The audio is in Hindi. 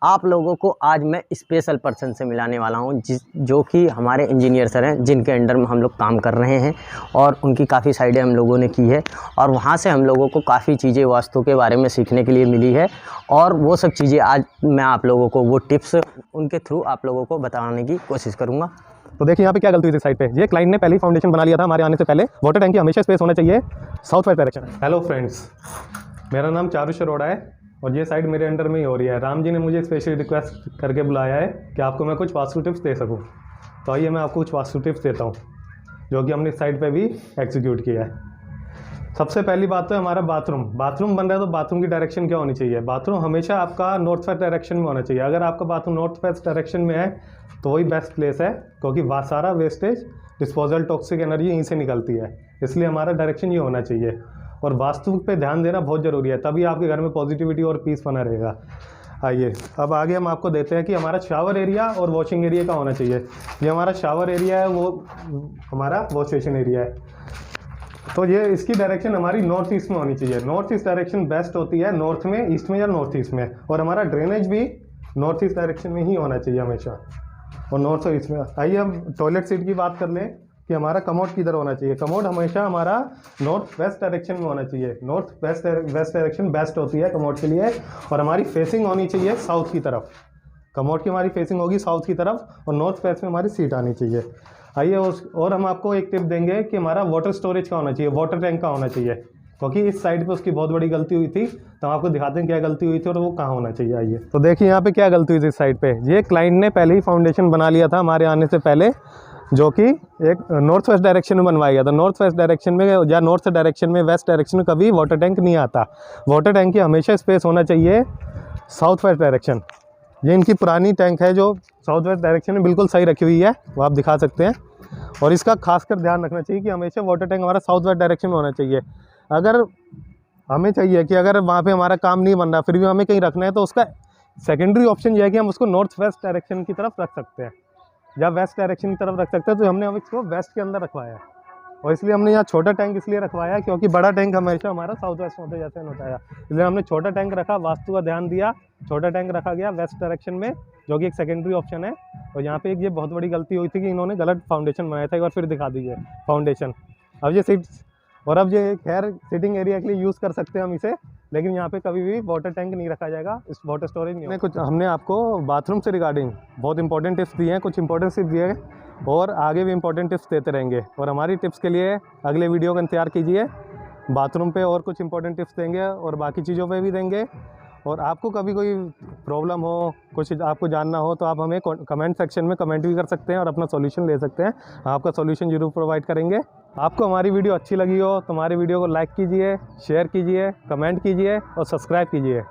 आप लोगों को आज मैं स्पेशल पर्सन से मिलाने वाला हूं जो कि हमारे इंजीनियर सर हैं, जिनके अंडर में हम लोग काम कर रहे हैं और उनकी काफ़ी साइडें हम लोगों ने की है और वहां से हम लोगों को काफ़ी चीज़ें वास्तु के बारे में सीखने के लिए मिली है और वो सब चीज़ें आज मैं आप लोगों को वो टिप्स उनके थ्रू आप लोगों को बताने की कोशिश करूँगा। तो देखिए यहाँ पे क्या गलती हुई थी साइड पे। ये क्लाइंट ने पहले ही फाउंडेशन बना लिया था हमारे आने से पहले। वाटर टैंक की हमेशा स्पेस होना चाहिए south west direction. Hello friends, मेरा नाम चारुश अरोड़ा है और ये साइड मेरे अंडर में ही हो रही है। राम जी ने मुझे स्पेशली रिक्वेस्ट करके बुलाया है कि आपको मैं कुछ वास्तु टिप्स दे सकूं। तो आइए मैं आपको कुछ वास्तु टिप्स देता हूं जो कि हमने साइड पे भी एग्जीक्यूट किया है। सबसे पहली बात तो है हमारा बाथरूम बन रहा है तो बाथरूम की डायरेक्शन क्या होनी चाहिए। बाथरूम हमेशा आपका नॉर्थ वेस्ट डायरेक्शन में होना चाहिए। अगर आपका बाथरूम नॉर्थ वेस्ट डायरेक्शन में है तो वही बेस्ट प्लेस है, क्योंकि सारा वेस्टेज डिस्पोजल टॉक्सिक एनर्जी यहीं से निकलती है। इसलिए हमारा डायरेक्शन ये होना चाहिए और वास्तु पे ध्यान देना बहुत ज़रूरी है, तभी आपके घर में पॉजिटिविटी और पीस बना रहेगा। आइए अब आगे हम आपको देते हैं कि हमारा शावर एरिया और वॉशिंग एरिया का होना चाहिए। ये हमारा शावर एरिया है, वो हमारा वॉश बेसिन एरिया है। तो ये इसकी डायरेक्शन हमारी नॉर्थ ईस्ट में होनी चाहिए। नॉर्थ ईस्ट डायरेक्शन बेस्ट होती है नॉर्थ में, ईस्ट में या नॉर्थ ईस्ट में। और हमारा ड्रेनेज भी नॉर्थ ईस्ट डायरेक्शन में ही होना चाहिए हमेशा, और नॉर्थ और ईस्ट में। आइए हम टॉयलेट सीट की बात कर लें कि हमारा कमोड किधर होना चाहिए। कमोड हमेशा हमारा नॉर्थ वेस्ट डायरेक्शन में होना चाहिए। नॉर्थ वेस्ट डायरेक्शन बेस्ट होती है कमोड के लिए, और हमारी फेसिंग होनी चाहिए साउथ की तरफ। कमोड की हमारी फेसिंग होगी साउथ की तरफ और नॉर्थ वेस्ट में हमारी सीट आनी चाहिए। आइए और हम आपको एक टिप देंगे कि हमारा वाटर स्टोरेज का होना चाहिए, वाटर टैंक का होना चाहिए, क्योंकि इस साइड पे उसकी बहुत बड़ी गलती हुई थी। तो हम आपको दिखाते हैं क्या गलती हुई थी और वो कहाँ होना चाहिए। आइए तो देखिए यहाँ पे क्या गलती हुई थी इस साइड पे। ये क्लाइंट ने पहले ही फाउंडेशन बना लिया था हमारे आने से पहले, जो कि एक नॉर्थ वेस्ट डायरेक्शन में बनवाया गया था। नॉर्थ वेस्ट डायरेक्शन में या नॉर्थ डायरेक्शन में, वेस्ट डायरेक्शन में कभी वाटर टैंक नहीं आता। वाटर टैंक की हमेशा स्पेस होना चाहिए साउथ वेस्ट डायरेक्शन। ये इनकी पुरानी टैंक है जो साउथ वेस्ट डायरेक्शन में बिल्कुल सही रखी हुई है, वो आप दिखा सकते हैं। और इसका खासकर ध्यान रखना चाहिए कि हमेशा वाटर टैंक हमारा साउथ वेस्ट डायरेक्शन में होना चाहिए। अगर हमें चाहिए कि अगर वहाँ पे हमारा काम नहीं बन रहा फिर भी हमें कहीं रखना है, तो उसका सेकेंडरी ऑप्शन यह है कि हम उसको नॉर्थ वेस्ट डायरेक्शन की तरफ रख सकते हैं या वेस्ट डायरेक्शन की तरफ रख सकते हैं। तो हमने इसको वेस्ट के अंदर रखवाया है, और इसलिए हमने यहाँ छोटा टैंक इसलिए रखवाया है क्योंकि बड़ा टैंक हमेशा हमारा साउथ वेस्ट होते जैसे होता है। इसलिए हमने छोटा टैंक रखा, वास्तु का ध्यान दिया, छोटा टैंक रखा गया वेस्ट डायरेक्शन में, जो कि एक सेकेंडरी ऑप्शन है। और यहाँ पे एक ये बहुत बड़ी गलती हुई थी कि इन्होंने गलत फाउंडेशन बनाया था। एक बार फिर दिखा दीजिए फाउंडेशन। अब ये सीट, और अब ये खैर सिटिंग एरिया के लिए यूज़ कर सकते हैं हम इसे, लेकिन यहाँ पे कभी भी वाटर टैंक नहीं रखा जाएगा, इस वाटर स्टोरेज नहीं। कुछ हमने आपको बाथरूम से रिगार्डिंग बहुत इंपॉर्टेंट टिप्स दिए हैं, कुछ इंपॉर्टेंट टिप्स दिए हैं और आगे भी इंपॉर्टेंट टिप्स देते रहेंगे। और हमारी टिप्स के लिए अगले वीडियो का इंतजार कीजिए। बाथरूम पे और कुछ इंपॉर्टेंट टिप्स देंगे और बाकी चीज़ों पे भी देंगे। और आपको कभी कोई प्रॉब्लम हो, कुछ आपको जानना हो, तो आप हमें कमेंट सेक्शन में कमेंट भी कर सकते हैं और अपना सॉल्यूशन ले सकते हैं। आपका सॉल्यूशन जरूर प्रोवाइड करेंगे। आपको हमारी वीडियो अच्छी लगी हो तो हमारी वीडियो को लाइक कीजिए, शेयर कीजिए, कमेंट कीजिए और सब्सक्राइब कीजिए।